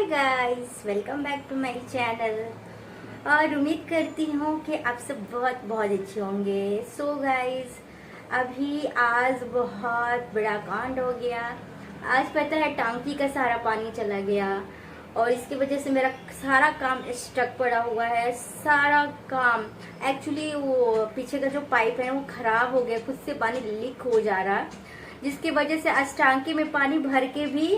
Hi guys, welcome back to my channel. और उम्मीद करती हूँ कि आप सब बहुत बहुत अच्छे होंगे। सो गाइस, अभी आज बहुत बड़ा कांड हो गया। आज पता है टांकी का सारा पानी चला गया और इसकी वजह से मेरा सारा काम स्टक पड़ा हुआ है। सारा काम एक्चुअली वो पीछे का जो पाइप है वो खराब हो गया, खुद से पानी लीक हो जा रहा है, जिसकी वजह से आज टांकी में पानी भर के भी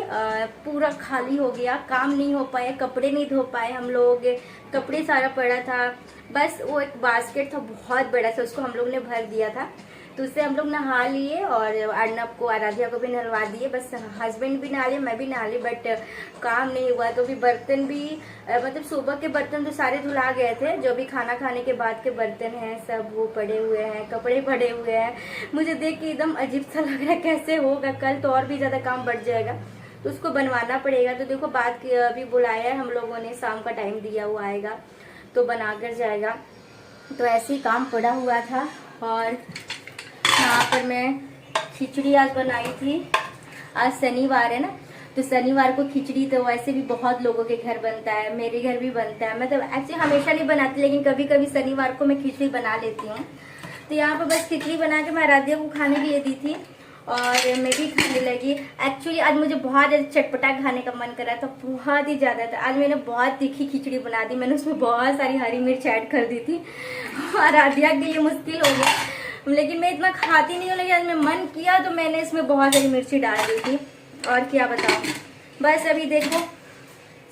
पूरा खाली हो गया। काम नहीं हो पाया, कपड़े नहीं धो पाए हम लोग, कपड़े सारा पड़ा था। बस वो एक बास्केट था बहुत बड़ा सा, उसको हम लोग ने भर दिया था, तो उससे हम लोग नहा लिए और अर्नब को, आराध्या को भी नहलवा दिए। बस हस्बैंड भी नहा लिए, मैं भी नहा ली, बट काम नहीं हुआ। तो भी बर्तन भी मतलब सुबह के बर्तन तो सारे धुला गए थे, जो भी खाना खाने के बाद के बर्तन हैं सब वो पड़े हुए हैं, कपड़े पड़े हुए हैं। मुझे देख के एकदम अजीब सा लग रहा है, कैसे होगा, कल तो और भी ज्यादा काम बढ़ जाएगा, तो उसको बनवाना पड़ेगा। तो देखो बात की अभी बुलाया है हम लोगों ने, शाम का टाइम दिया हुआ आएगा तो बना कर जाएगा। तो ऐसे ही काम पड़ा हुआ था। और यहाँ पर मैं खिचड़ी आज बनाई थी। आज शनिवार है ना, तो शनिवार को खिचड़ी तो वैसे भी बहुत लोगों के घर बनता है, मेरे घर भी बनता है। मतलब ऐसे हमेशा नहीं बनाती, लेकिन कभी कभी शनिवार को मैं खिचड़ी बना लेती हूँ। तो यहाँ पर बस खिचड़ी बना के मैं आराध्या को खाने के लिए दी थी और मैं भी खाने लगी। एक्चुअली आज मुझे बहुत ज़्यादा चटपटा खाने का मन कर रहा था, बहुत ही ज़्यादा था। आज मैंने बहुत तीखी खिचड़ी बना दी, मैंने उसमें बहुत सारी हरी मिर्च ऐड कर दी थी। आराध्या के लिए मुश्किल हो गया, लेकिन मैं इतना खाती नहीं हूँ, लेकिन आज मैं मन किया तो मैंने इसमें बहुत सारी मिर्ची डाल दी थी। और क्या बताऊँ, बस अभी देखो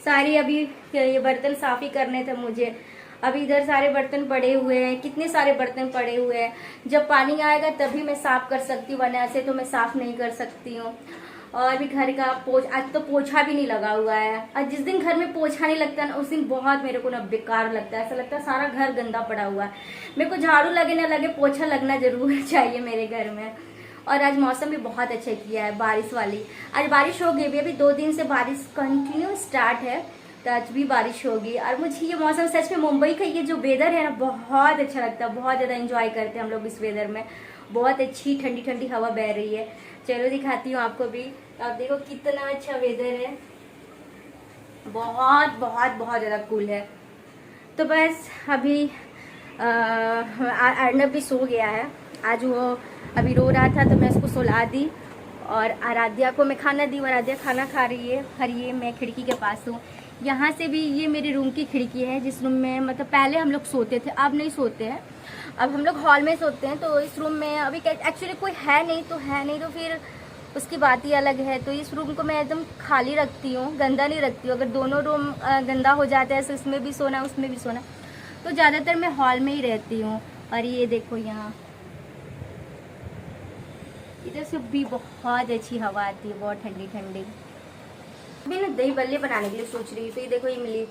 सारी अभी ये बर्तन साफ ही करने थे मुझे। अभी इधर सारे बर्तन पड़े हुए हैं, कितने सारे बर्तन पड़े हुए हैं। जब पानी आएगा तभी मैं साफ कर सकती हूँ, वरना ऐसे तो मैं साफ नहीं कर सकती हूँ। और भी घर का आज तो पोछा भी नहीं लगा हुआ है। और जिस दिन घर में पोछा नहीं लगता ना, उस दिन बहुत मेरे को ना बेकार लगता है, ऐसा लगता है सारा घर गंदा पड़ा हुआ है। मेरे को झाड़ू लगे ना लगे, पोछा लगना जरूर चाहिए मेरे घर में। और आज मौसम भी बहुत अच्छा किया है, बारिश वाली। आज बारिश हो गई अभी 2 दिन से बारिश कंटिन्यू स्टार्ट है, तो आज भी बारिश होगी। और मुझे ये मौसम सच में, मुंबई का ये जो वेदर है ना, बहुत अच्छा लगता है। बहुत ज़्यादा एंजॉय करते हैं हम लोग इस वेदर में। बहुत अच्छी ठंडी ठंडी हवा बह रही है। चलो दिखाती हूँ आपको भी। आप देखो कितना अच्छा वेदर है, बहुत बहुत बहुत ज़्यादा कूल है। तो बस अभी अर्नब भी सो गया है। आज वो अभी रो रहा था तो मैं उसको सुला दी और आराध्या को मैं खाना दी। आराध्या खाना खा रही है। और ये मैं खिड़की के पास हूँ। यहाँ से भी ये मेरे रूम की खिड़की है, जिस रूम में मतलब पहले हम लोग सोते थे, अब नहीं सोते हैं, अब हम लोग हॉल में सोते हैं। तो इस रूम में अभी एक्चुअली कोई है नहीं, तो फिर उसकी बात ही अलग है। तो इस रूम को मैं एकदम खाली रखती हूँ, गंदा नहीं रखती हूँ। अगर दोनों रूम गंदा हो जाता है, तो इसमें भी सोना उसमें भी सोना, तो ज़्यादातर मैं हॉल में ही रहती हूँ। और ये देखो यहाँ इधर से भी बहुत अच्छी हवा आती है, बहुत ठंडी ठंडी। अभी ना दही बल्ले बनाने के लिए सोच रही हूँ। तो ये देखो इमली।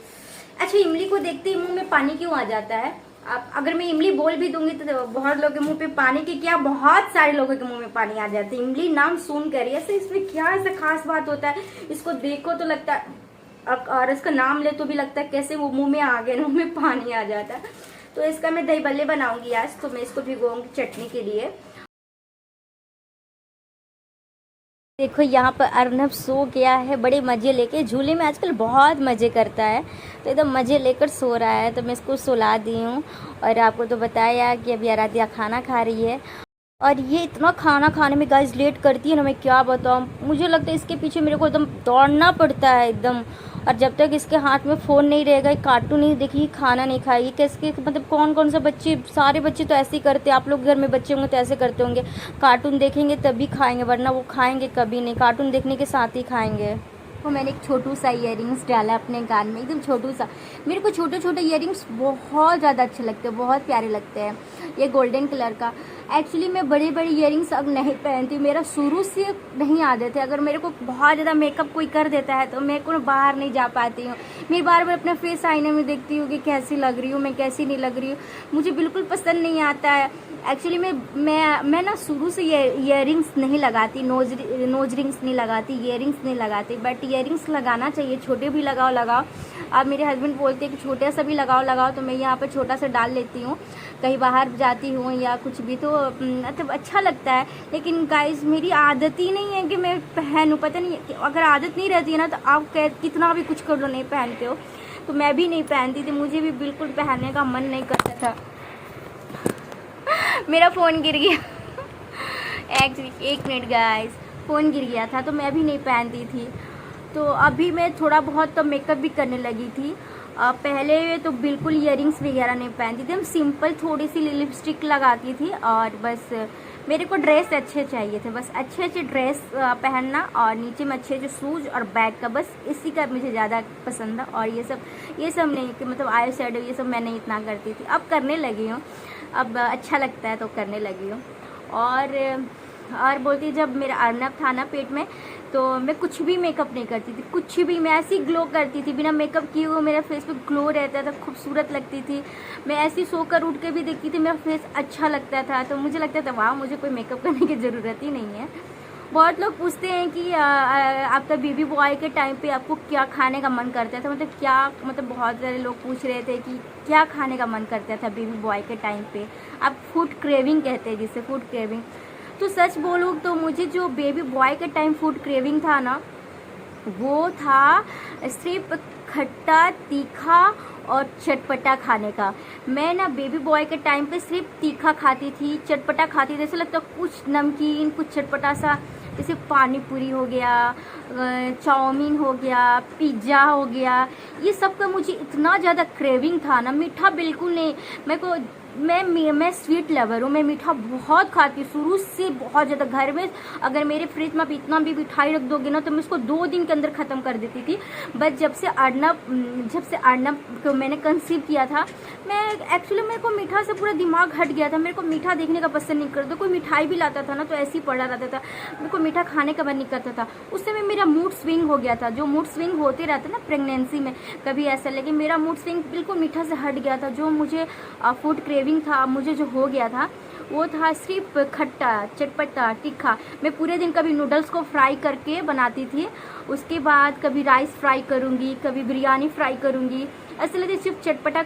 अच्छा, इमली को देखते ही मुंह में पानी क्यों आ जाता है? आप अगर मैं इमली बोल भी दूंगी तो बहुत लोगों के मुंह पे पानी की क्या, बहुत सारे लोगों के मुंह में पानी आ जाता है इमली नाम सुन कर। ऐसे इसमें क्या ऐसा खास बात होता है? इसको देखो तो लगता है, और इसका नाम ले तो भी लगता है कैसे वो मुंह में आ गया, मुंह में पानी आ जाता है। तो इसका मैं दही बल्ले बनाऊंगी आज। तो मैं इसको भिगोऊंगी चटनी के लिए। देखो यहाँ पर अर्नब सो गया है, बड़े मज़े लेके। झूले में आजकल बहुत मज़े करता है, तो एकदम मज़े लेकर सो रहा है। तो मैं इसको सुला दी हूँ। और आपको तो बताया कि अभी आराध्या खाना खा रही है। और ये इतना खाना खाने में गाइस लेट करती है ना, मैं क्या बताऊँ। मुझे लगता है इसके पीछे मेरे को एकदम दौड़ना पड़ता है एकदम। और जब तक इसके हाथ में फ़ोन नहीं रहेगा, कार्टून नहीं देखेगी, खाना नहीं खाएगी। कैसे मतलब कौन कौन से बच्चे, सारे बच्चे तो ऐसे ही करते हैं। आप लोग घर में बच्चे होंगे तो ऐसे करते होंगे, कार्टून देखेंगे तभी खाएंगे, वरना वो खाएंगे कभी नहीं, कार्टून देखने के साथ ही खाएंगे। तो मैंने एक छोटू सा इयररिंग्स डाला अपने कान में, एकदम छोटू सा। मेरे को छोटे छोटे इयररिंग्स बहुत ज़्यादा अच्छे लगते हैं, बहुत प्यारे लगते हैं। ये गोल्डन कलर का। एक्चुअली मैं बड़े बड़े इयररिंग्स अब नहीं पहनती, मेरा शुरू से नहीं आदत है। अगर मेरे को बहुत ज़्यादा मेकअप कोई कर देता है तो मैं को बाहर नहीं जा पाती हूँ। मैं बार बार अपना फेस आईने में देखती हूँ कि कैसी लग रही हूँ मैं, कैसी नहीं लग रही हूँ। मुझे बिल्कुल पसंद नहीं आता है। एक्चुअली मैं ना शुरू से ईयरिंग्स नहीं लगाती, नोज रिंग्स नहीं लगाती, ईयरिंग्स नहीं लगाती, बट ईयरिंग्स लगाना चाहिए, छोटे भी लगाओ। अब मेरे हस्बैंड बोलते हैं कि छोटा सा भी लगाओ, तो मैं यहाँ पे छोटा सा डाल लेती हूँ, कहीं बाहर जाती हूँ या कुछ भी, तो मतलब अच्छा लगता है। लेकिन गाइस मेरी आदत ही नहीं है कि मैं पहनूँ, पता नहीं कि अगर आदत नहीं रहती है ना तो आप कितना भी कुछ कर लो नहीं पहनते हो। तो मैं भी नहीं पहनती थी, मुझे भी बिल्कुल पहनने का मन नहीं करता था। मेरा फ़ोन गिर गया एक्चुअली 1 मिनट गाइस, फ़ोन गिर गया था, तो मैं भी नहीं पहनती थी। तो अभी मैं थोड़ा बहुत तो मेकअप भी करने लगी थी। पहले तो बिल्कुल ईयरिंग्स वगैरह नहीं पहनती थी, हम सिंपल थोड़ी सी लिपस्टिक लगाती थी, और बस मेरे को ड्रेस अच्छे चाहिए थे, बस अच्छे ड्रेस पहनना, और नीचे में अच्छे शूज़ और बैग का, बस इसी का मुझे ज़्यादा पसंद है। और ये सब नहीं कि मतलब आई शेडो ये सब मैं नहीं इतना करती थी, अब करने लगी हूँ, अब अच्छा लगता है तो करने लगी हूँ। और बोलती जब मेरा अर्नब था ना पेट में, तो मैं कुछ भी मेकअप नहीं करती थी, कुछ भी, मैं ऐसी ग्लो करती थी बिना मेकअप किए हुए, मेरा फेस पे ग्लो रहता था, खूबसूरत लगती थी। मैं ऐसी सोकर उठ के भी देखती थी, मेरा फेस अच्छा लगता था, तो मुझे लगता था वाह मुझे कोई मेकअप करने की ज़रूरत ही नहीं है। बहुत लोग पूछते हैं कि आपका बेबी बॉय के टाइम पे आपको क्या खाने का मन करता था, मतलब क्या, मतलब बहुत सारे लोग पूछ रहे थे कि क्या खाने का मन करता था बेबी बॉय के टाइम पे। आप फूड क्रेविंग कहते हैं जिसे, फूड क्रेविंग। तो सच बोलूँ तो मुझे जो बेबी बॉय के टाइम फूड क्रेविंग था ना, वो था सिर्फ खट्टा, तीखा और चटपटा खाने का। मैं ना बेबी बॉय के टाइम पे सिर्फ तीखा खाती थी, चटपटा खाती थी, ऐसा लगता कुछ नमकीन, कुछ चटपटा सा, जैसे पानी पूरी हो गया, चाउमीन हो गया, पिज़्ज़ा हो गया, ये सब का मुझे इतना ज़्यादा क्रेविंग था ना। मीठा बिल्कुल नहीं, मेरे को मैं स्वीट लवर हूँ, मैं मीठा बहुत खाती हूँ शुरू से बहुत ज़्यादा। घर में अगर मेरे फ्रिज में इतना भी मिठाई रख दोगे ना तो मैं इसको 2 दिन के अंदर ख़त्म कर देती थी। बट जब से अर्नब को मैंने कंसीव किया था, मैं एक्चुअली मेरे को मीठा से पूरा दिमाग हट गया था, मेरे को मीठा देखने का पसंद नहीं करता। कोई मिठाई भी लाता था ना तो ऐसे ही पड़ा रहता था, मेरे को मीठा खाने का मन नहीं करता था। उस समय मेरा मूड स्विंग हो गया था, जो मूड स्विंग होते रहता ना प्रेगनेंसी में कभी ऐसा, लेकिन मेरा मूड स्विंग बिल्कुल मीठा से हट गया था। जो मुझे फूड क्रेविंग था, मुझे जो हो गया था वो था सिर्फ खट्टा, चटपटा, तीखा। मैं पूरे दिन कभी नूडल्स को फ्राई करके बनाती थी, उसके बाद कभी राइस फ्राई करूँगी, कभी बिरयानी फ्राई करूँगी, ऐसे लगता सिर्फ चटपटा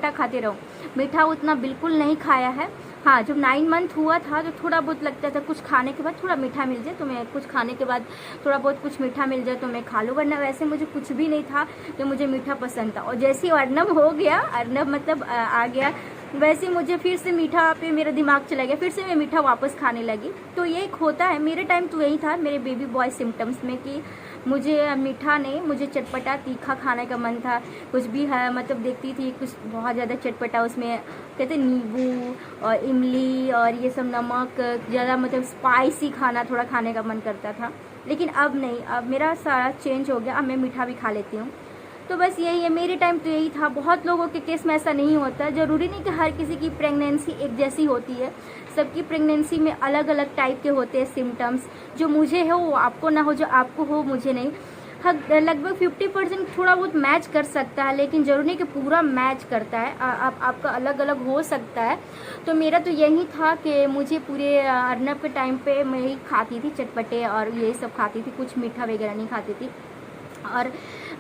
खाते रहो। मीठा उतना बिल्कुल नहीं खाया है। हाँ, जब 9 मंथ हुआ था तो थोड़ा बहुत लगता था कुछ खाने के बाद थोड़ा मीठा मिल जाए तो मैं, कुछ खाने के बाद थोड़ा बहुत कुछ मीठा मिल जाए तो मैं खा लूँ, वरना वैसे मुझे कुछ भी नहीं था जो मुझे मीठा पसंद था। और जैसे ही अर्नब हो गया, अर्नब मतलब आ गया, वैसे मुझे फिर से मीठा पे मेरा दिमाग चला गया, फिर से मैं मीठा वापस खाने लगी। तो ये एक होता है, मेरे टाइम तो यही था मेरे बेबी बॉय सिम्टम्स में कि मुझे मीठा नहीं, मुझे चटपटा तीखा खाने का मन था। कुछ भी है मतलब देखती थी कुछ बहुत ज़्यादा चटपटा, उसमें कहते नींबू और इमली और ये सब नमक ज़्यादा, मतलब स्पाइसी खाना थोड़ा खाने का मन करता था। लेकिन अब नहीं, अब मेरा सारा चेंज हो गया, अब मैं मीठा भी खा लेती हूँ। तो बस यही है, मेरे टाइम तो यही था। बहुत लोगों के केस में ऐसा नहीं होता, ज़रूरी नहीं कि हर किसी की प्रेगनेंसी एक जैसी होती है, सबकी प्रेगनेंसी में अलग अलग टाइप के होते हैं सिम्टम्स। जो मुझे हो वो आपको ना हो, जो आपको हो मुझे नहीं। हाँ, लगभग 50% थोड़ा बहुत मैच कर सकता है, लेकिन ज़रूरी नहीं कि पूरा मैच करता है, आपका अलग अलग हो सकता है। तो मेरा तो यही था कि मुझे पूरे अर्नब के टाइम पे मैं ही खाती थी चटपटे और यही सब खाती थी, कुछ मीठा वगैरह नहीं खाती थी। और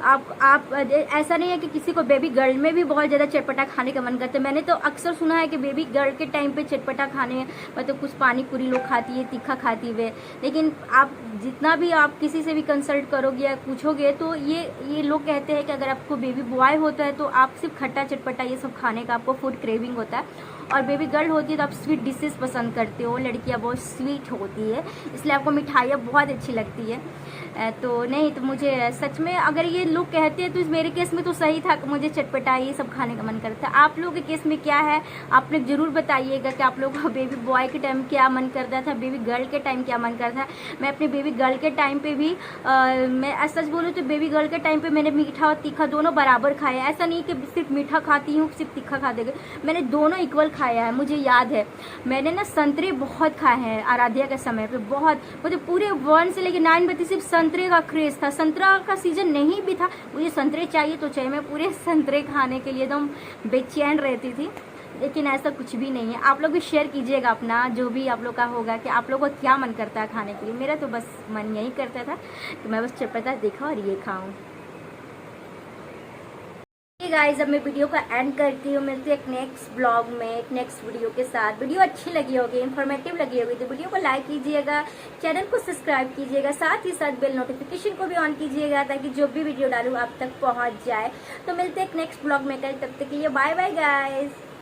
आप ऐसा नहीं है कि किसी को बेबी गर्ल में भी बहुत ज़्यादा चटपटा खाने का मन करता है। मैंने तो अक्सर सुना है कि बेबी गर्ल के टाइम पे चटपटा खाने, मतलब कुछ पानी पूरी लोग खाती है, तीखा खाती है। लेकिन आप जितना भी आप किसी से भी कंसल्ट करोगे या पूछोगे तो ये लोग कहते हैं कि अगर आपको बेबी बॉय होता है तो आप सिर्फ खट्टा चटपटा ये सब खाने का आपको फूड क्रेविंग होता है, और बेबी गर्ल होती है तो आप स्वीट डिशेस पसंद करते हो। लड़कियां बहुत स्वीट होती है, इसलिए आपको मिठाइयाँ बहुत अच्छी लगती है। तो नहीं, तो मुझे सच में अगर ये लोग कहते हैं तो मेरे केस में तो सही था कि मुझे चटपटा ये सब खाने का मन करता है। आप लोगों के केस में क्या है, आप लोग जरूर बताइएगा कि आप लोगों को बेबी बॉय के टाइम क्या मन करता था, बेबी गर्ल के टाइम क्या मन करता था। मैं अपने बेबी गर्ल के टाइम पे भी मैं सच बोलूँ तो बेबी गर्ल के टाइम पे मैंने मीठा और तीखा दोनों बराबर खाया। ऐसा नहीं कि सिर्फ मीठा खाती हूँ सिर्फ तीखा खा देगा, मैंने दोनों इक्वल खाया है। मुझे याद है मैंने ना संतरे बहुत खाए हैं आराध्या के समय पे, बहुत, मुझे पूरे 1 से लेकर 9 बजे सिर्फ संतरे का क्रेज था। संतरा का सीजन नहीं भी था, मुझे संतरे चाहिए तो चाहिए, मैं पूरे संतरे खाने के लिए एकदम बेचैन रहती थी। लेकिन ऐसा कुछ भी नहीं है। आप लोग भी शेयर कीजिएगा अपना, जो भी आप लोग का होगा कि आप लोग को क्या मन करता है खाने के लिए। मेरा तो बस मन यही करता था कि मैं बस चटपटा देखा और ये खाऊं। गाइस, अब मैं वीडियो का एंड करती हूँ। मिलती है एक नेक्स्ट ब्लॉग में, एक नेक्स्ट वीडियो के साथ। वीडियो अच्छी लगी होगी, इन्फॉर्मेटिव लगी होगी तो वीडियो को लाइक कीजिएगा, चैनल को सब्सक्राइब कीजिएगा, साथ ही साथ बेल नोटिफिकेशन को भी ऑन कीजिएगा ताकि जो भी वीडियो डालूँ आप तक पहुँच जाए। तो मिलते हैं एक नेक्स्ट ब्लॉग में, कल तब तक के लिए बाय बाय गाइस।